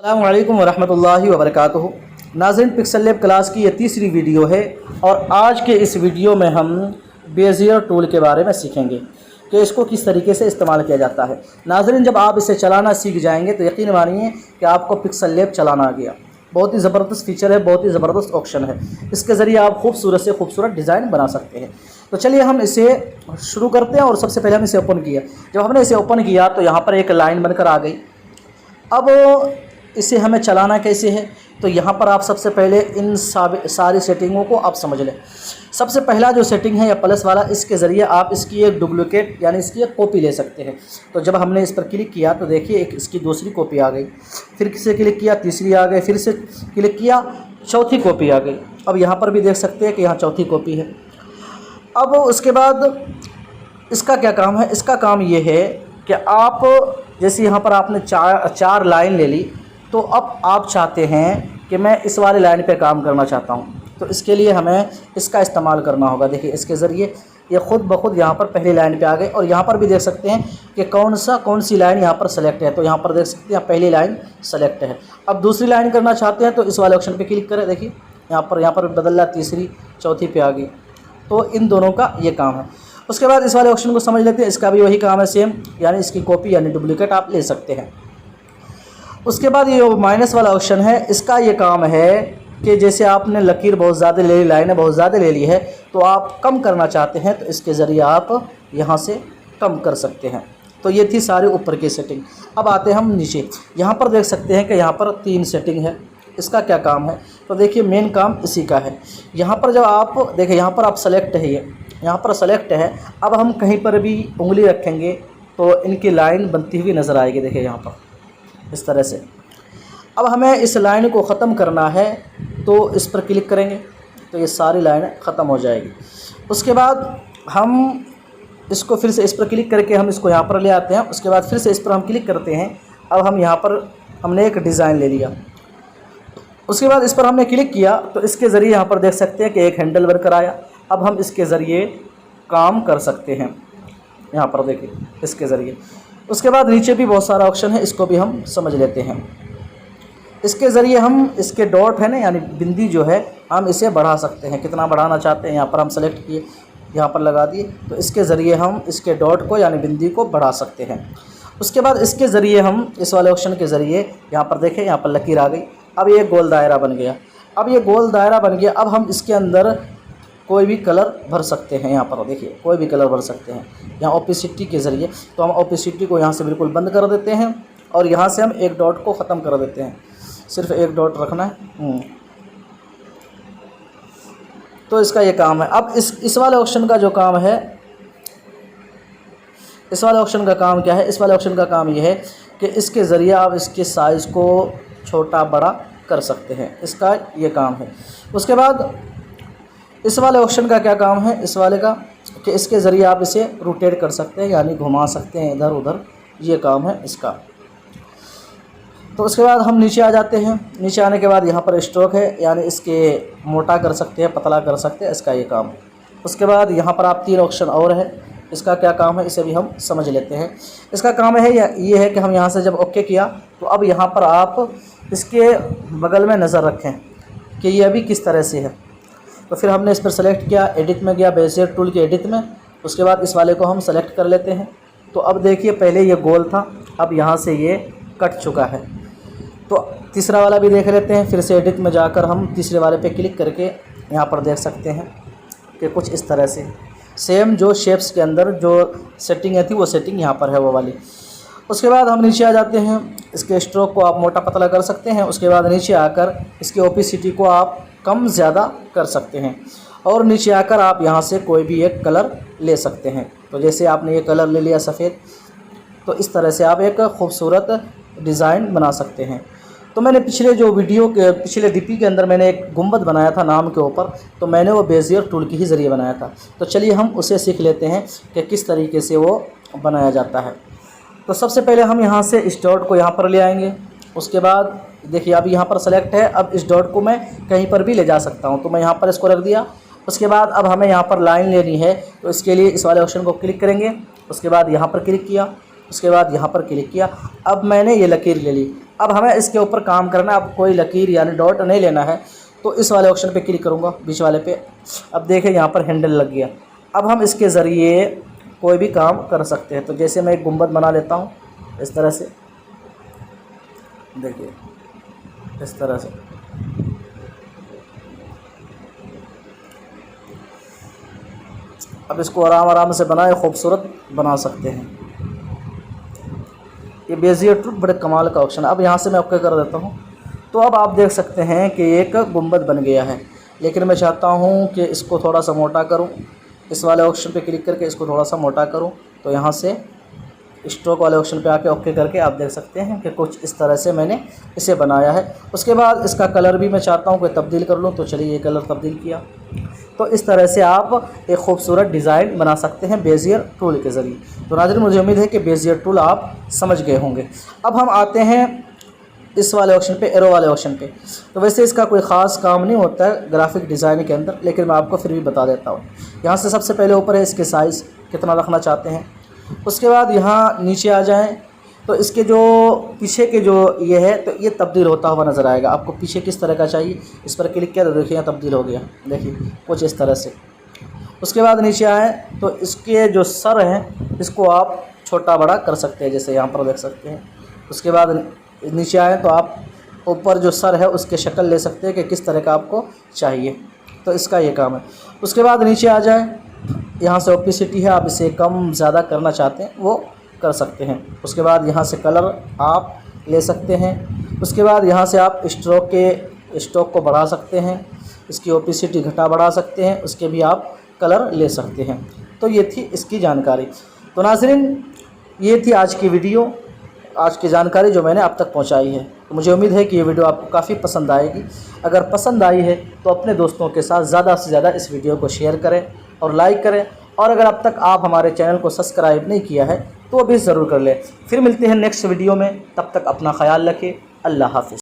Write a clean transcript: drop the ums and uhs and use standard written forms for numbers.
अस्सलामु अलैकुम वरहमतुल्लाहि वबरकातुहू। नाज़रीन, पिक्सल लैब क्लास की ये तीसरी वीडियो है और आज के इस वीडियो में हम बेज़ियर टूल के बारे में सीखेंगे कि इसको किस तरीके से इस्तेमाल किया जाता है। नाज़रीन, जब आप इसे चलाना सीख जाएंगे तो यकीन मानिए कि आपको पिक्सल लैब चलाना आ गया। बहुत ही ज़बरदस्त फीचर है, बहुत ही ज़बरदस्त ऑप्शन है। इसके ज़रिए आप खूबसूरत से खूबसूरत डिज़ाइन बना सकते हैं। तो चलिए हम इसे शुरू करते हैं। और सबसे पहले हम इसे ओपन किया। जब हमने इसे ओपन किया तो यहाँ पर एक लाइन बनकर आ गई। अब इसे हमें चलाना कैसे है, तो यहाँ पर आप सबसे पहले इन सारी सेटिंगों को आप समझ लें। सबसे पहला जो सेटिंग है या प्लस वाला, इसके ज़रिए आप इसकी एक डुप्लिकेट यानी इसकी एक कॉपी ले सकते हैं। तो जब हमने इस पर क्लिक किया तो देखिए एक इसकी दूसरी कॉपी आ गई, फिर से क्लिक किया तीसरी आ गई, फिर से क्लिक किया चौथी कॉपी आ गई। अब यहाँ पर भी देख सकते हैं कि यहाँ चौथी कॉपी है। अब उसके बाद इसका क्या काम है, इसका काम ये है कि आप जैसे यहाँ पर आपने चार लाइन ले ली, तो अब आप चाहते हैं कि मैं इस वाली लाइन पे काम करना चाहता हूँ, तो इसके लिए हमें इसका इस्तेमाल करना होगा। देखिए इसके ज़रिए ये ख़ुद ब खुद यहाँ पर पहली लाइन पे आ गए। और यहाँ पर भी देख सकते हैं कि कौन सी लाइन यहाँ पर सेलेक्ट है। तो यहाँ पर देख सकते हैं पहली लाइन सेलेक्ट है। अब दूसरी लाइन करना चाहते हैं तो इस वाले ऑप्शन पे क्लिक करें। देखिए यहाँ पर बदल रहा, तीसरी चौथी पे आ गई। तो इन दोनों का ये काम है। उसके बाद इस वाले ऑप्शन को समझ लेते हैं। इसका भी वही काम है सेम, यानी इसकी कॉपी यानी डुप्लिकेट आप ले सकते हैं। उसके बाद ये माइनस वाला ऑप्शन है, इसका ये काम है कि जैसे आपने लकीर बहुत ज़्यादा ले ली, लाइनें बहुत ज़्यादा ले ली है, तो आप कम करना चाहते हैं तो इसके ज़रिए आप यहाँ से कम कर सकते हैं। तो ये थी सारी ऊपर की सेटिंग। अब आते हैं हम नीचे। यहाँ पर देख सकते हैं कि यहाँ पर 3 सेटिंग है। इसका क्या काम है, तो देखिए मेन काम इसी का है। यहाँ पर जब आप देखिए यहाँ पर आप सेलेक्ट है, ये यहाँ पर सेलेक्ट है। अब हम कहीं पर भी उंगली रखेंगे तो इनकी लाइन बनती हुई नज़र आएगी। देखिए यहाँ पर इस तरह से। अब हमें इस लाइन को ख़त्म करना है तो इस पर क्लिक करेंगे तो ये सारी लाइनें ख़त्म हो जाएगी। उसके बाद हम इसको फिर से इस पर क्लिक करके हम इसको यहाँ पर ले आते हैं। उसके बाद फिर से इस पर हम क्लिक करते हैं। अब हम यहाँ पर हमने एक डिज़ाइन ले लिया। उसके बाद इस पर हमने क्लिक किया तो इसके ज़रिए यहाँ पर देख सकते हैं कि एक हैंडल बनकर आया। अब हम इसके ज़रिए काम कर सकते हैं। यहाँ पर देखिए इसके ज़रिए। उसके बाद नीचे भी बहुत सारा ऑप्शन है, इसको भी हम समझ लेते हैं। इसके ज़रिए हम इसके डॉट है ना, यानी बिंदी जो है, हम इसे बढ़ा सकते हैं। कितना बढ़ाना चाहते हैं यहाँ पर हम सेलेक्ट किए, यहाँ पर लगा दिए, तो इसके ज़रिए हम इसके डॉट को यानी बिंदी को बढ़ा सकते हैं। उसके बाद इसके ज़रिए हम इस वाले ऑप्शन के ज़रिए यहाँ पर देखें, यहाँ पर लकीर आ गई। अब ये गोल दायरा बन गया। अब ये गोल दायरा बन गया। अब हम इसके अंदर कोई भी कलर भर सकते हैं। यहाँ पर देखिए कोई भी कलर भर सकते हैं यहाँ ओपेसिटी के ज़रिए। तो हम ओपेसिटी को यहाँ से बिल्कुल बंद कर देते हैं और यहाँ से हम एक डॉट को ख़त्म कर देते हैं। सिर्फ एक डॉट रखना है। तो इसका ये काम है। अब इस वाले ऑप्शन का जो काम है, इस वाले ऑप्शन का काम क्या है, इस वाले ऑप्शन का काम ये है कि इसके ज़रिए आप इसके साइज़ को छोटा बड़ा कर सकते हैं। इसका ये काम है। उसके बाद इस वाले ऑप्शन का क्या काम है, इस वाले का, कि इसके ज़रिए आप इसे रोटेट कर सकते हैं यानी घुमा सकते हैं इधर उधर। ये काम है इसका। तो उसके बाद हम नीचे आ जाते हैं। नीचे आने के बाद यहाँ पर स्ट्रोक है, यानी इसके मोटा कर सकते हैं, पतला कर सकते हैं। इसका ये काम है। उसके बाद यहाँ पर आप 3 ऑप्शन और है। इसका क्या काम है, इसे भी हम समझ लेते हैं। इसका काम है ये है कि हम यहाँ से जब ओके किया तो अब यहाँ पर आप इसके बगल में नज़र रखें कि ये अभी किस तरह से है। तो फिर हमने इस पर सेलेक्ट किया, एडिट में गया, बेज़ियर टूल के एडिट में। उसके बाद इस वाले को हम सेलेक्ट कर लेते हैं। तो अब देखिए पहले ये गोल था, अब यहाँ से ये कट चुका है। तो तीसरा वाला भी देख लेते हैं। फिर से एडिट में जाकर हम तीसरे वाले पे क्लिक करके यहाँ पर देख सकते हैं कि कुछ इस तरह से सेम जो शेप्स के अंदर जो सेटिंग थी वो सेटिंग यहाँ पर है वो वाली। उसके बाद हम नीचे आ जाते हैं। इसके स्ट्रोक को आप मोटा पतला कर सकते हैं। उसके बाद नीचे आकर इसकी ओपेसिटी को आप कम ज़्यादा कर सकते हैं। और नीचे आकर आप यहाँ से कोई भी एक कलर ले सकते हैं। तो जैसे आपने ये कलर ले लिया सफ़ेद, तो इस तरह से आप एक खूबसूरत डिज़ाइन बना सकते हैं। तो मैंने पिछले जो वीडियो के पिछले डीपी के अंदर मैंने एक गुंबद बनाया था नाम के ऊपर, तो मैंने वो बेज़ियर टूल के ही ज़रिए बनाया था। तो चलिए हम उसे सीख लेते हैं कि किस तरीके से वो बनाया जाता है। तो सबसे पहले हम यहाँ से इस डॉट को यहाँ पर ले आएंगे। उसके बाद देखिए अब यहाँ पर सेलेक्ट है। अब इस डॉट को मैं कहीं पर भी ले जा सकता हूँ, तो मैं यहाँ पर इसको रख दिया। उसके बाद अब हमें यहाँ पर लाइन लेनी है, तो इसके लिए इस वाले ऑप्शन को क्लिक करेंगे। उसके बाद यहाँ पर क्लिक किया, उसके बाद यहाँ पर क्लिक किया। अब मैंने ये लकीर ले ली। अब हमें इसके ऊपर काम करना है। अब कोई लकीर यानी डॉट नहीं लेना है, तो इस वाले ऑप्शन पे क्लिक करूँगा, बीच वाले पे। अब देखें यहाँ पर हैंडल लग गया। अब हम इसके ज़रिए कोई भी काम कर सकते हैं। तो जैसे मैं एक गुंबद बना लेता हूँ इस तरह से, देखिए इस तरह से। अब इसको आराम आराम से बनाए, खूबसूरत बना सकते हैं। ये बेजियर टूल बड़े कमाल का ऑप्शन है। अब यहाँ से मैं ओके कर देता हूँ। तो अब आप देख सकते हैं कि एक गुंबद बन गया है, लेकिन मैं चाहता हूँ कि इसको थोड़ा सा मोटा करूँ। इस वाले ऑप्शन पे क्लिक करके इसको थोड़ा सा मोटा करूँ, तो यहाँ से स्ट्रोक वाले ऑप्शन पे आके ओके करके आप देख सकते हैं कि कुछ इस तरह से मैंने इसे बनाया है। उसके बाद इसका कलर भी मैं चाहता हूँ कि तब्दील कर लूँ, तो चलिए ये कलर तब्दील किया। तो इस तरह से आप एक खूबसूरत डिज़ाइन बना सकते हैं बेजियर टूल के ज़रिए। तो नाज़रीन, मुझे उम्मीद है कि बेजियर टूल आप समझ गए होंगे। अब हम आते हैं इस वाले ऑप्शन पे, एरो वाले ऑप्शन पे। तो वैसे इसका कोई ख़ास काम नहीं होता है ग्राफिक डिज़ाइन के अंदर, लेकिन मैं आपको फिर भी बता देता हूँ। यहाँ से सबसे पहले ऊपर है इसके साइज़ कितना रखना चाहते हैं। उसके बाद यहाँ नीचे आ जाएं तो इसके जो पीछे के जो ये है, तो ये तब्दील होता हुआ नज़र आएगा। आपको पीछे किस तरह का चाहिए, इस पर क्लिक किया तो देखिए यहाँ तब्दील हो गया, देखिए कुछ इस तरह से। उसके बाद नीचे आएँ तो इसके जो सर हैं इसको आप छोटा बड़ा कर सकते हैं, जैसे यहाँ पर देख सकते हैं। उसके बाद नीचे आएँ तो आप ऊपर जो सर है उसके शक्ल ले सकते हैं कि किस तरह का आपको चाहिए, तो इसका ये काम है। उसके बाद नीचे आ जाएँ, यहाँ से ओपेसिटी है, आप इसे कम ज़्यादा करना चाहते हैं वो कर सकते हैं। उसके बाद यहाँ से कलर आप ले सकते हैं। उसके बाद यहाँ से आप स्ट्रोक को बढ़ा सकते हैं, इसकी ओपेसिटी घटा बढ़ा सकते हैं, उसके भी आप कलर ले सकते हैं। तो ये थी इसकी जानकारी। तो नाज़रीन, ये थी आज की वीडियो, आज की जानकारी जो मैंने आप तक पहुंचाई है। तो मुझे उम्मीद है कि ये वीडियो आपको काफ़ी पसंद आएगी। अगर पसंद आई है तो अपने दोस्तों के साथ ज़्यादा से ज़्यादा इस वीडियो को शेयर करें और लाइक करें। और अगर अब तक आप हमारे चैनल को सब्सक्राइब नहीं किया है तो अभी ज़रूर कर लें। फिर मिलते हैं नेक्स्ट वीडियो में, तब तक अपना ख्याल रखें। अल्लाह हाफ़िज़।